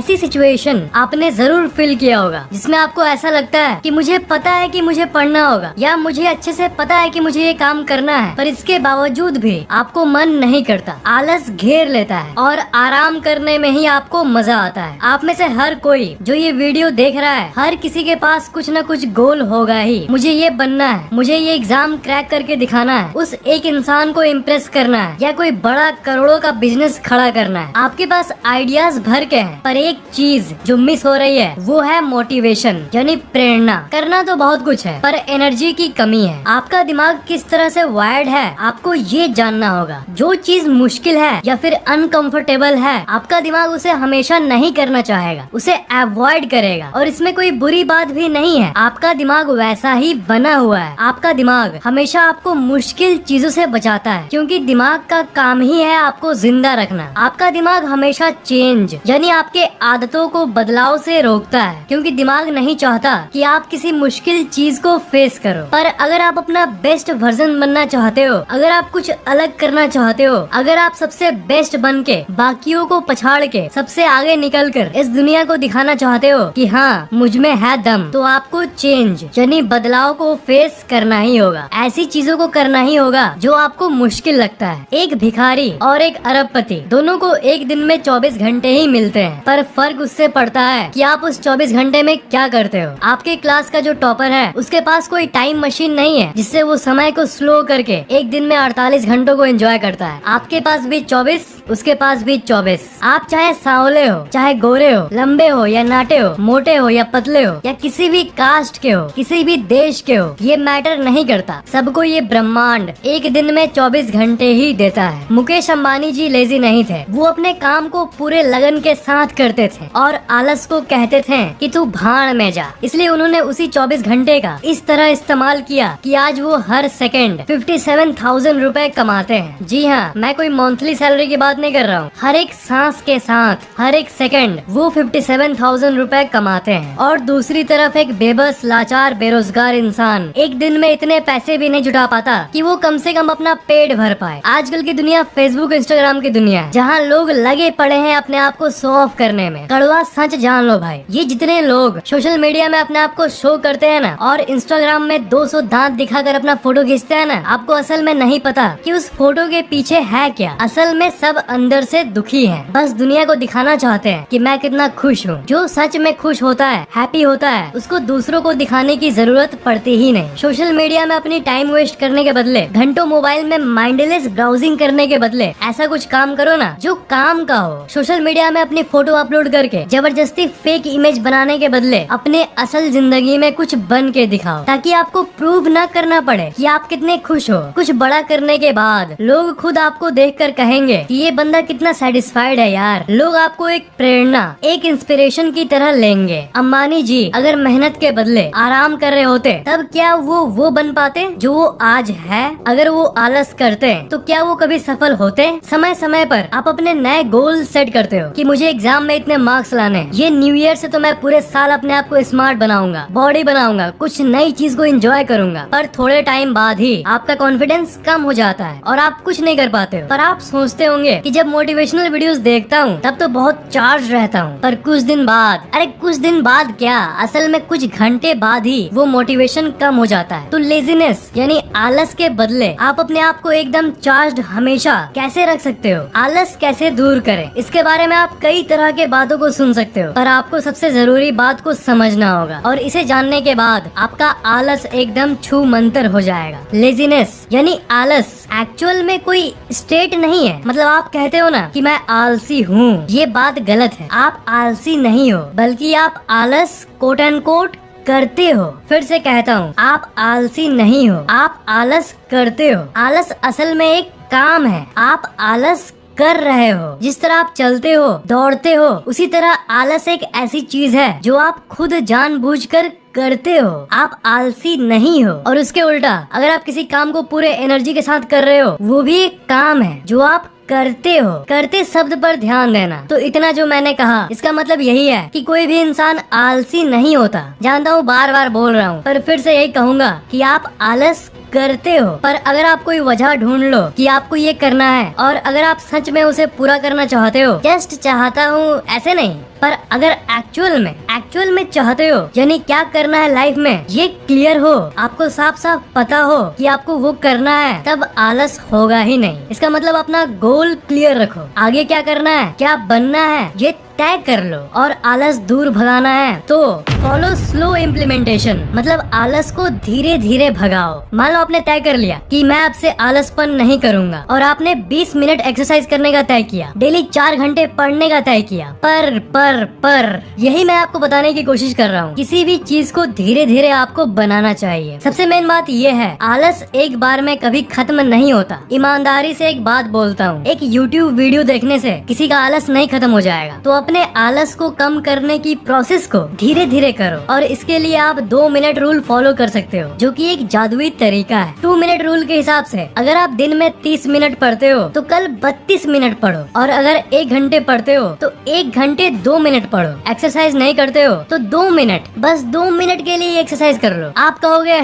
ऐसी सिचुएशन आपने जरूर फील किया होगा जिसमें आपको ऐसा लगता है कि मुझे पता है कि मुझे पढ़ना होगा या मुझे अच्छे से पता है कि मुझे ये काम करना है, पर इसके बावजूद भी आपको मन नहीं करता, आलस घेर लेता है और आराम करने में ही आपको मजा आता है। आप में से हर कोई जो ये वीडियो देख रहा है, हर किसी के पास कुछ न कुछ गोल होगा ही। मुझे ये बनना है, मुझे ये एग्जाम क्रैक करके दिखाना है, उस एक इंसान को इम्प्रेस करना है या कोई बड़ा करोड़ों का बिजनेस खड़ा करना है। आपके पास आइडियाज भर के हैं, पर एक चीज जो मिस हो रही है वो है मोटिवेशन, यानी प्रेरणा। करना तो बहुत कुछ है पर एनर्जी की कमी है। आपका दिमाग किस तरह से वायर्ड है आपको ये जानना होगा। जो चीज मुश्किल है या फिर अनकंफर्टेबल है, आपका दिमाग उसे हमेशा नहीं करना चाहेगा, उसे अवॉइड करेगा। और इसमें कोई बुरी बात भी नहीं है, आपका दिमाग वैसा ही बना हुआ है। आपका दिमाग हमेशा आपको मुश्किल चीजों से बचाता है, क्योंकि दिमाग का काम ही है आपको जिंदा रखना। आपका दिमाग हमेशा चेंज यानी आपके आदतों को बदलाव से रोकता है, क्योंकि दिमाग नहीं चाहता कि आप किसी मुश्किल चीज को फेस करो। पर अगर आप अपना बेस्ट वर्जन बनना चाहते हो, अगर आप कुछ अलग करना चाहते हो, अगर आप सबसे बेस्ट बन के बाकियों को पछाड़ के सबसे आगे निकल कर इस दुनिया को दिखाना चाहते हो कि हाँ मुझ में है दम, तो आपको चेंज यानी बदलाव को फेस करना ही होगा। ऐसी चीजों को करना ही होगा जो आपको मुश्किल लगता है। एक भिखारी और एक अरबपति दोनों को एक दिन में 24 घंटे ही मिलते हैं, पर फर्क उससे पड़ता है कि आप उस 24 घंटे में क्या करते हो। आपके क्लास का जो टॉपर है उसके पास कोई टाइम मशीन नहीं है जिससे वो समय को स्लो करके एक दिन में 48 घंटों को एंजॉय करता है। आपके पास भी 24, उसके पास भी 24। आप चाहे सांवले हो, चाहे गोरे हो, लंबे हो या नाटे हो, मोटे हो या पतले हो, या किसी भी कास्ट के हो, किसी भी देश के हो, ये मैटर नहीं करता। सबको ये ब्रह्मांड एक दिन में 24 घंटे ही देता है। मुकेश अंबानी जी लेजी नहीं थे, वो अपने काम को पूरे लगन के साथ करते थे और आलस को कहते थे कि तू भाड़ में जा। इसलिए उन्होंने उसी 24 घंटे का इस तरह इस्तेमाल किया कि आज वो हर सेकंड 57,000 रुपए कमाते हैं। जी हाँ, मैं कोई मंथली सैलरी की बात नहीं कर रहा हूँ। हर एक सांस के साथ, हर एक सेकंड वो 57,000 रुपए कमाते हैं। और दूसरी तरफ एक बेबस, लाचार, बेरोजगार इंसान एक दिन में इतने पैसे भी नहीं जुटा पाता कि वो कम से कम अपना पेट भर पाए। आजकल की दुनिया फेसबुक, इंस्टाग्राम की दुनिया है, जहाँ लोग लगे पड़े हैं अपने आप को शो ऑफ करने में। कड़वा सच जान लो भाई, ये जितने लोग सोशल मीडिया में अपने आप को शो करते हैं ना, और इंस्टाग्राम में 200 दांत दिखाकर अपना फोटो खींचते हैं ना, आपको असल में नहीं पता कि उस फोटो के पीछे है क्या। असल में सब अंदर से दुखी हैं, बस दुनिया को दिखाना चाहते हैं कि मैं कितना खुश हूँ। जो सच में खुश होता है, हैप्पी होता है, उसको दूसरों को दिखाने की जरूरत पड़ती ही नहीं। सोशल मीडिया में अपनी टाइम वेस्ट करने के बदले, घंटों मोबाइल में माइंडलेस ब्राउजिंग करने के बदले ऐसा कुछ काम करो ना जो काम का हो। सोशल मीडिया में अपनी फोटो अपलोड करके जबरदस्ती फेक इमेज बनाने के बदले अपने असल जिंदगी में कुछ बन के दिखाओ, ताकि आपको प्रूव न करना पड़े कि आप कितने खुश हो। कुछ बड़ा करने के बाद लोग खुद आपको देखकर कहेंगे कि ये बंदा कितना सेटिस्फाइड है यार। लोग आपको एक प्रेरणा, एक इंस्पिरेशन की तरह लेंगे। अंबानी जी अगर मेहनत के बदले आराम कर रहे होते, तब क्या वो बन पाते जो वो आज है? अगर वो आलस करते तो क्या वो कभी सफल होते? समय समय पर आप अपने नए गोल सेट करते हो कि मुझे एग्जाम में इतने मार्क्स लाने, ये न्यू ईयर से तो मैं पूरे साल अपने आप को स्मार्ट बनाऊंगा, बॉडी बनाऊंगा, कुछ नई चीज को एंजॉय करूंगा। पर थोड़े टाइम बाद ही आपका कॉन्फिडेंस कम हो जाता है और आप कुछ नहीं कर पाते हो। पर आप सोचते होंगे कि जब मोटिवेशनल वीडियोस देखता हूँ तब तो बहुत चार्ज रहता हूँ, पर कुछ दिन बाद, अरे कुछ दिन बाद क्या, असल में कुछ घंटे बाद ही वो मोटिवेशन कम हो जाता है। तो लेजीनेस यानी आलस के बदले आप अपने आप को एकदम चार्ज हमेशा कैसे रख सकते हो, आलस कैसे दूर करें, इसके बारे में आप कई तरह के बातों को सुन सकते हो, पर आपको सबसे जरूरी बात को समझना होगा। और इसे जानने के बाद आपका आलस एकदम छू मंतर हो जाएगा। लेजीनेस यानी आलस एक्चुअल में कोई स्टेट नहीं है। मतलब आप कहते हो ना कि मैं आलसी हूँ, ये बात गलत है। आप आलसी नहीं हो, बल्कि आप आलस कोट एंड कोट करते हो। फिर से कहता हूँ, आप आलसी नहीं हो, आप आलस करते हो। आलस असल में एक काम है, आप आलस कर रहे हो। जिस तरह आप चलते हो, दौड़ते हो, उसी तरह आलस एक ऐसी चीज है जो आप खुद जानबूझकर करते हो। आप आलसी नहीं हो। और उसके उल्टा अगर आप किसी काम को पूरे एनर्जी के साथ कर रहे हो, वो भी एक काम है जो आप करते हो। करते शब्द पर ध्यान देना। तो इतना जो मैंने कहा, इसका मतलब यही है कि कोई भी इंसान आलसी नहीं होता। जानता हूँ बार बार बोल रहा हूँ, पर फिर से यही कहूँगा कि आप आलस करते हो, पर अगर आप कोई वजह ढूंढ लो कि आपको ये करना है और अगर आप सच में उसे पूरा करना चाहते हो, जस्ट चाहता हूँ ऐसे नहीं, पर अगर एक्चुअल में चाहते हो, यानी क्या करना है लाइफ में ये क्लियर हो, आपको साफ साफ पता हो कि आपको वो करना है, तब आलस होगा ही नहीं। इसका मतलब अपना गोल क्लियर रखो, आगे क्या करना है, क्या बनना है ये तय कर लो और आलस दूर भगाना है तो फॉलो स्लो इम्प्लीमेंटेशन, मतलब आलस को धीरे धीरे भगाओ। मान लो आपने तय कर लिया कि मैं अब से आलसपन नहीं करूंगा और आपने 20 मिनट एक्सरसाइज करने का तय किया, डेली 4 घंटे पढ़ने का तय किया, पर यही मैं आपको बताने की कोशिश कर रहा हूँ, किसी भी चीज को धीरे धीरे आपको बनाना चाहिए। सबसे मेन बात ये है, आलस एक बार में कभी खत्म नहीं होता। ईमानदारी से एक बात बोलता हूँ, एक YouTube वीडियो देखने से किसी का आलस नहीं खत्म हो जाएगा। तो अपने आलस को कम करने की प्रोसेस को धीरे धीरे करो और इसके लिए आप 2 मिनट रूल फॉलो कर सकते हो, जो कि एक जादुई तरीका है। 2 मिनट रूल के हिसाब से अगर आप दिन में 30 मिनट पढ़ते हो तो कल 32 मिनट पढ़ो, और अगर 1 घंटे पढ़ते हो तो 1 घंटे 2 मिनट पढ़ो। एक्सरसाइज नहीं करते हो तो 2 मिनट, बस 2 मिनट के लिए एक्सरसाइज कर लो। आप कहोगे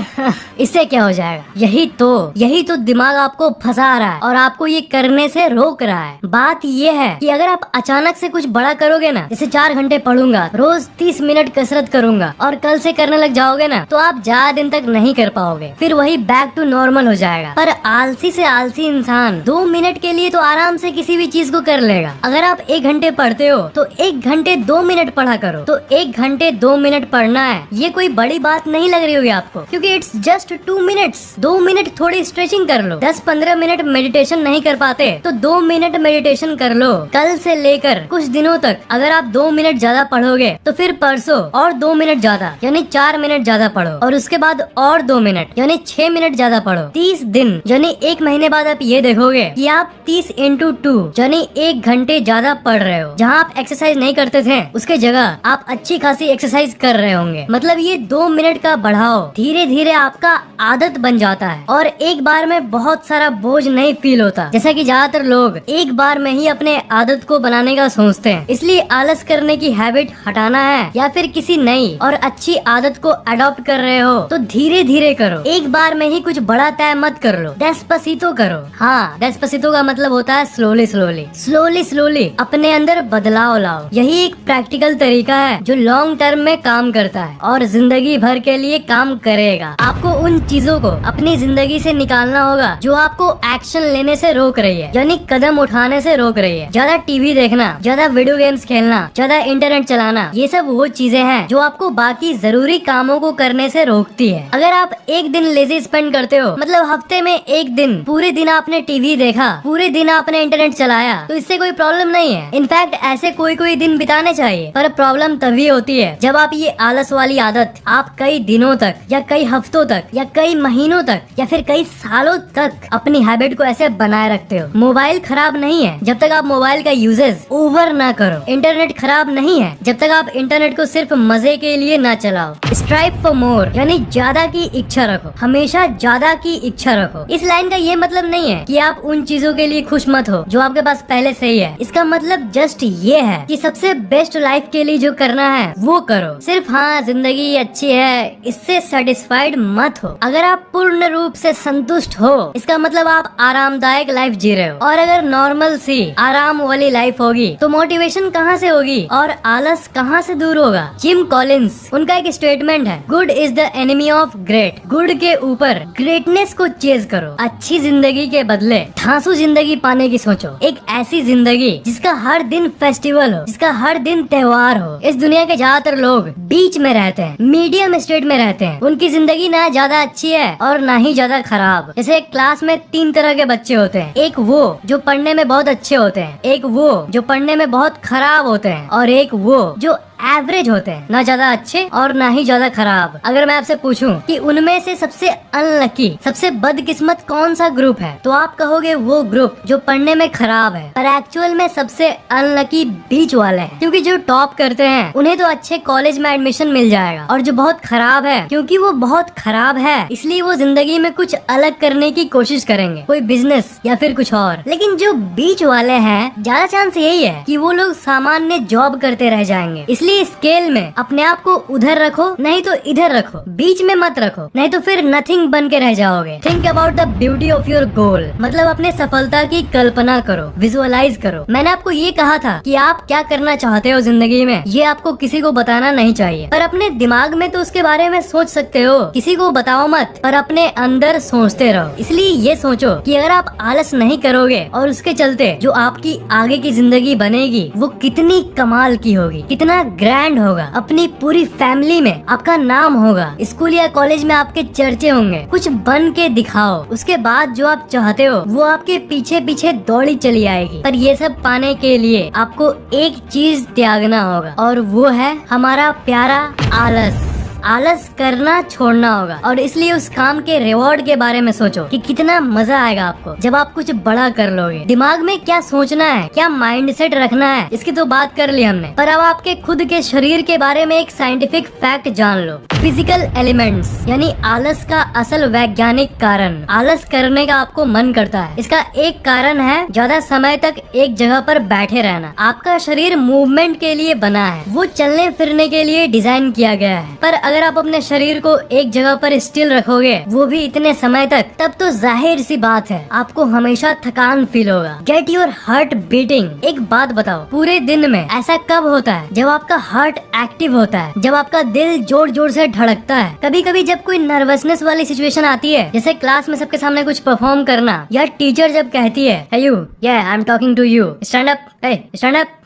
इससे क्या हो जाएगा, यही तो दिमाग आपको फंसा रहा है और आपको ये करने से रोक रहा है। बात ये है कि अगर आप अचानक से कुछ बड़ा करोगे ना, जैसे 4 घंटे पढ़ूंगा, रोज 30 मिनट कसरत करूंगा और कल से करने लग जाओगे ना, तो आप ज्यादा दिन तक नहीं कर पाओगे, फिर वही बैक टू नॉर्मल हो जाएगा। पर आलसी से आलसी इंसान 2 मिनट के लिए तो आराम से किसी भी चीज को कर लेगा। अगर आप 1 घंटे पढ़ते हो तो 1 घंटे 2 मिनट पढ़ा करो। तो 1 घंटे 2 मिनट पढ़ना है, ये कोई बड़ी बात नहीं लग रही होगी आपको, क्योंकि इट्स जस्ट 2 मिनट्स। 2 मिनट थोड़ी स्ट्रेचिंग कर लो। 10-15 मिनट मेडिटेशन नहीं कर पाते तो 2 मिनट मेडिटेशन कर लो। कल से लेकर कुछ दिनों तक अगर आप 2 मिनट ज्यादा पढ़ोगे तो फिर परसों और 2 मिनट ज्यादा यानी 4 मिनट ज्यादा पढ़ो, और उसके बाद और 2 मिनट यानी 6 मिनट ज्यादा पढ़ो। 30 दिन यानी 1 महीने बाद आप ये देखोगे कि आप 30 × 2 यानी 1 घंटे ज्यादा पढ़ रहे हो। जहाँ आप एक्सरसाइज नहीं करते थे उसके जगह आप अच्छी खासी एक्सरसाइज कर रहे होंगे। मतलब ये 2 मिनट का बढ़ाओ धीरे धीरे आपका आदत बन जाता है और एक बार में बहुत सारा बोझ नहीं फील होता, जैसा कि ज्यादातर लोग एक बार में ही अपने आदत को बनाने का सोचते हैं। इसलिए आलस करने की हैबिट हटाना है या फिर किसी नई और अच्छी आदत को अडॉप्ट कर रहे हो तो धीरे धीरे करो, एक बार में ही कुछ बड़ा तय मत कर लो। डेस्पासितो करो। हाँ, डेस्पासितो का मतलब होता है स्लोली अपने अंदर बदलाव लाओ। यही एक प्रैक्टिकल तरीका है जो लॉन्ग टर्म में काम करता है और जिंदगी भर के लिए काम करेगा। आपको उन चीजों को अपनी जिंदगी से निकालना होगा जो आपको एक्शन लेने से रोक रही है, यानी कदम उठाने से रोक रही है। ज्यादा टीवी देखना, ज्यादा वीडियो गेम्स खेलना, ज्यादा इंटरनेट चलाना, ये सब वो चीजें हैं जो आपको बाकी जरूरी कामों को करने से रोकती है। अगर आप एक दिन लेजी स्पेंड करते हो, मतलब हफ्ते में एक दिन, पूरे दिन आपने टीवी देखा, पूरे दिन आपने इंटरनेट चलाया, तो इससे कोई प्रॉब्लम नहीं है। इनफैक्ट ऐसे कोई दिन बिताने चाहिए। पर प्रॉब्लम तभी होती है जब आप ये आलस वाली आदत आप कई दिनों तक या कई हफ्तों तक या कई महीनों तक या फिर कई सालों तक अपनी हैबिट को ऐसे बनाए रखते हो। मोबाइल खराब नहीं है जब तक आप मोबाइल का यूजेस ओवर ना करो। इंटरनेट खराब नहीं है जब तक आप इंटरनेट को सिर्फ मजे के लिए ना चलाओ। स्ट्राइव फॉर मोर यानी ज्यादा की इच्छा रखो, हमेशा ज्यादा की इच्छा रखो। इस लाइन का ये मतलब नहीं है कि आप उन चीजों के लिए खुश मत हो जो आपके पास पहले से ही है। इसका मतलब जस्ट ये है कि सबसे बेस्ट लाइफ के लिए जो करना है वो करो। सिर्फ हाँ जिंदगी अच्छी है इससे सेटिस्फाइड मत हो। अगर आप पूर्ण रूप से संतुष्ट हो इसका मतलब आप आरामदायक लाइफ जी रहे हो। और अगर नॉर्मल सी आराम वाली लाइफ होगी तो मोटिवेशन कहाँ से होगी और आलस कहाँ से दूर होगा। जिम कॉलिंस उनका एक स्टेटमेंट है, good is the enemy of great. Good के ऊपर ग्रेटनेस को चेज करो। अच्छी जिंदगी के बदले ठांसू जिंदगी पाने की सोचो। एक ऐसी जिंदगी जिसका हर दिन फेस्टिवल हो, जिसका हर दिन त्योहार हो। इस दुनिया के ज्यादातर लोग बीच में रहते हैं, मीडियम स्टेट में रहते हैं। उनकी जिंदगी ना ज्यादा अच्छी है और ना ही ज्यादा खराब। जैसे एक क्लास में 3 तरह के बच्चे होते हैं, एक वो जो पढ़ने में बहुत अच्छे होते हैं, एक वो जो पढ़ने में बहुत खराब होते हैं, और एक वो जो एवरेज होते हैं, ना ज्यादा अच्छे और ना ही ज्यादा खराब। अगर मैं आपसे पूछूं कि उनमें से सबसे अनलकी, सबसे बदकिस्मत कौन सा ग्रुप है, तो आप कहोगे वो ग्रुप जो पढ़ने में खराब है। पर एक्चुअल में सबसे अनलकी बीच वाले हैं, क्योंकि जो टॉप करते हैं उन्हें तो अच्छे कॉलेज में एडमिशन मिल जाएगा, और जो बहुत खराब है क्योंकि वो बहुत खराब है इसलिए वो जिंदगी में कुछ अलग करने की कोशिश करेंगे, कोई बिजनेस या फिर कुछ और। लेकिन जो बीच वाले हैं ज्यादा चांस यही है कि वो लोग सामान्य जॉब करते रह जाएंगे। इसलिए इसलिए स्केल में अपने आप को उधर रखो, नहीं तो इधर रखो, बीच में मत रखो, नहीं तो फिर नथिंग बन के रह जाओगे। Think about the beauty of your goal, मतलब अपने सफलता की कल्पना करो, विजुअलाइज करो। मैंने आपको ये कहा था कि आप क्या करना चाहते हो जिंदगी में, ये आपको किसी को बताना नहीं चाहिए, पर अपने दिमाग में तो उसके बारे में सोच सकते हो। किसी को बताओ मत, पर अपने अंदर सोचते रहो। इसलिए ये सोचो कि अगर आप आलस नहीं करोगे और उसके चलते जो आपकी आगे की जिंदगी बनेगी वो कितनी कमाल की होगी, कितना ग्रैंड होगा। अपनी पूरी फैमिली में आपका नाम होगा, स्कूल या कॉलेज में आपके चर्चे होंगे। कुछ बन के दिखाओ, उसके बाद जो आप चाहते हो वो आपके पीछे पीछे दौड़ी चली आएगी। पर ये सब पाने के लिए आपको एक चीज त्यागना होगा, और वो है हमारा प्यारा आलस। आलस करना छोड़ना होगा, और इसलिए उस काम के रिवॉर्ड के बारे में सोचो कि कितना मजा आएगा आपको जब आप कुछ बड़ा कर लोगे। दिमाग में क्या सोचना है, क्या माइंड सेट रखना है, इसकी तो बात कर ली हमने, पर अब आपके खुद के शरीर के बारे में एक साइंटिफिक फैक्ट जान लो। फिजिकल एलिमेंट्स यानी आलस का असल वैज्ञानिक कारण, आलस करने का आपको मन करता है, इसका एक कारण है ज्यादा समय तक एक जगह पर बैठे रहना। आपका शरीर मूवमेंट के लिए बना है, वो चलने फिरने के लिए डिजाइन किया गया है, पर अगर आप अपने शरीर को एक जगह पर स्टिल रखोगे, वो भी इतने समय तक, तब तो जाहिर सी बात है आपको हमेशा थकान फील होगा। Get your heart beating. एक बात बताओ, पूरे दिन में ऐसा कब होता है जब आपका हार्ट एक्टिव होता है, जब आपका दिल जोर जोर से धड़कता है? कभी कभी जब कोई नर्वसनेस वाली सिचुएशन आती है, जैसे क्लास में सबके सामने कुछ परफॉर्म करना, या टीचर जब कहती है hey you, yeah, I'm talking to you, stand up, hey, stand up,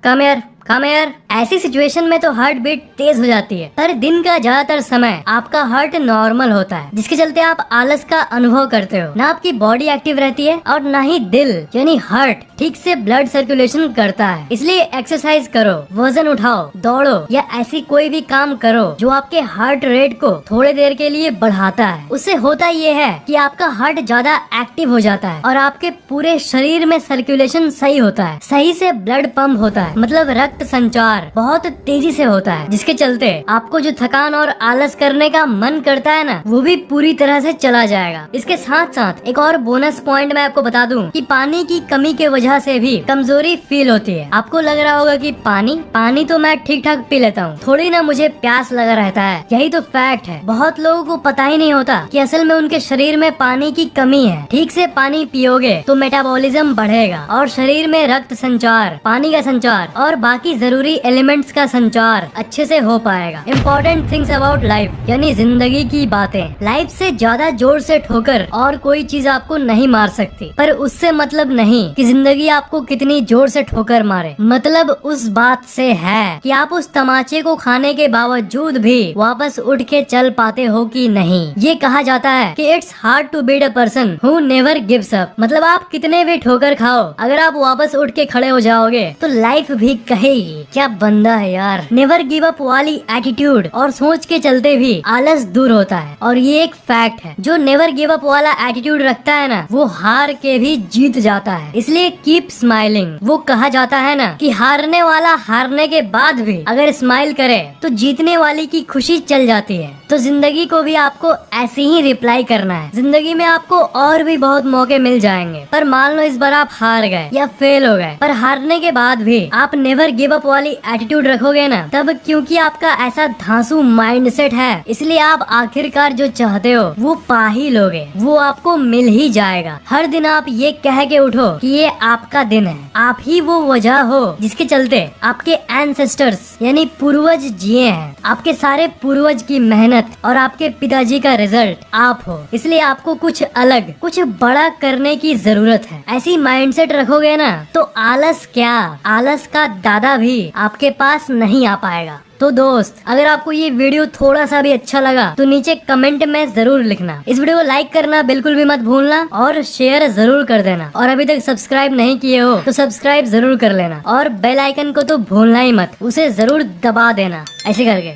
come here, ऐसी सिचुएशन में तो हार्ट बीट तेज हो जाती है। पर दिन का ज्यादातर समय आपका हार्ट नॉर्मल होता है, जिसके चलते आप आलस का अनुभव करते हो। ना आपकी बॉडी एक्टिव रहती है और ना ही दिल यानी हार्ट ठीक से ब्लड सर्कुलेशन करता है। इसलिए एक्सरसाइज करो, वजन उठाओ, दौड़ो, या ऐसी कोई भी काम करो जो आपके हार्ट रेट को थोड़ी देर के लिए बढ़ाता है। उससे होता ये है कि आपका हार्ट ज्यादा एक्टिव हो जाता है और आपके पूरे शरीर में सर्कुलेशन सही होता है, सही से ब्लड पंप होता है, मतलब रक्त संचार बहुत तेजी से होता है, जिसके चलते आपको जो थकान और आलस करने का मन करता है ना, वो भी पूरी तरह से चला जाएगा। इसके साथ साथ एक और बोनस पॉइंट मैं आपको बता दूं कि पानी की कमी के वजह से भी कमजोरी फील होती है। आपको लग रहा होगा कि पानी तो मैं ठीक ठाक पी लेता हूँ, थोड़ी ना मुझे प्यास लगा रहता है। यही तो फैक्ट है, बहुत लोगों को पता ही नहीं होता कि असल में उनके शरीर में पानी की कमी है। ठीक से पानी पियोगे तो मेटाबॉलिज्म बढ़ेगा और शरीर में रक्त संचार, पानी का संचार और बाकी जरूरी एलिमेंट्स का संचार अच्छे से हो पाएगा। इम्पोर्टेंट थिंग्स अबाउट लाइफ यानी जिंदगी की बातें। लाइफ से ज्यादा जोर से ठोकर और कोई चीज आपको नहीं मार सकती, पर उससे मतलब नहीं कि जिंदगी आपको कितनी जोर से ठोकर मारे। मतलब उस बात से है कि आप उस तमाचे को खाने के बावजूद भी वापस उठ के चल पाते हो कि नहीं। ये कहा जाता है कि it's hard to beat a person who never gives up. मतलब आप कितने भी ठोकर खाओ, अगर आप वापस उठ के खड़े हो जाओगे तो लाइफ भी कहेगी क्या बंदा है यार। नेवर गिव अप वाली एटीट्यूड और सोच के चलते भी आलस दूर होता है, और ये एक फैक्ट है। जो नेवर गिव अप वाला एटीट्यूड रखता है ना, वो हार के भी जीत जाता है। इसलिए कीप स्माइलिंग। वो कहा जाता है ना कि हारने वाला हारने के बाद भी अगर स्माइल करे तो जीतने वाली की खुशी चल जाती है। तो जिंदगी को भी आपको ऐसे ही रिप्लाई करना है। जिंदगी में आपको और भी बहुत मौके मिल जाएंगे, पर मान लो इस बार आप हार गए या फेल हो गए, पर हारने के बाद भी आप नेवर गिव अप वाली एटीट्यूड रखोगे ना, तब क्योंकि आपका ऐसा धांसू माइंडसेट है, इसलिए आप आखिरकार जो चाहते हो वो पा ही लोगे, वो आपको मिल ही जाएगा। हर दिन आप ये कह के उठो कि ये आपका दिन है, आप ही वो वजह हो जिसके चलते आपके एंसेस्टर्स यानी पूर्वज जिए हैं। आपके सारे पूर्वज की मेहनत और आपके पिताजी का रिजल्ट आप हो। इसलिए आपको कुछ अलग, कुछ बड़ा करने की जरूरत है। ऐसी माइंडसेट रखोगे ना तो आलस क्या, आलस का दादा भी आपके पास नहीं आ पाएगा। तो दोस्त, अगर आपको ये वीडियो थोड़ा सा भी अच्छा लगा तो नीचे कमेंट में जरूर लिखना। इस वीडियो को लाइक करना बिल्कुल भी मत भूलना और शेयर जरूर कर देना। और अभी तक सब्सक्राइब नहीं किए हो तो सब्सक्राइब जरूर कर लेना, और बेल आइकन को तो भूलना ही मत, उसे जरूर दबा देना ऐसे करके।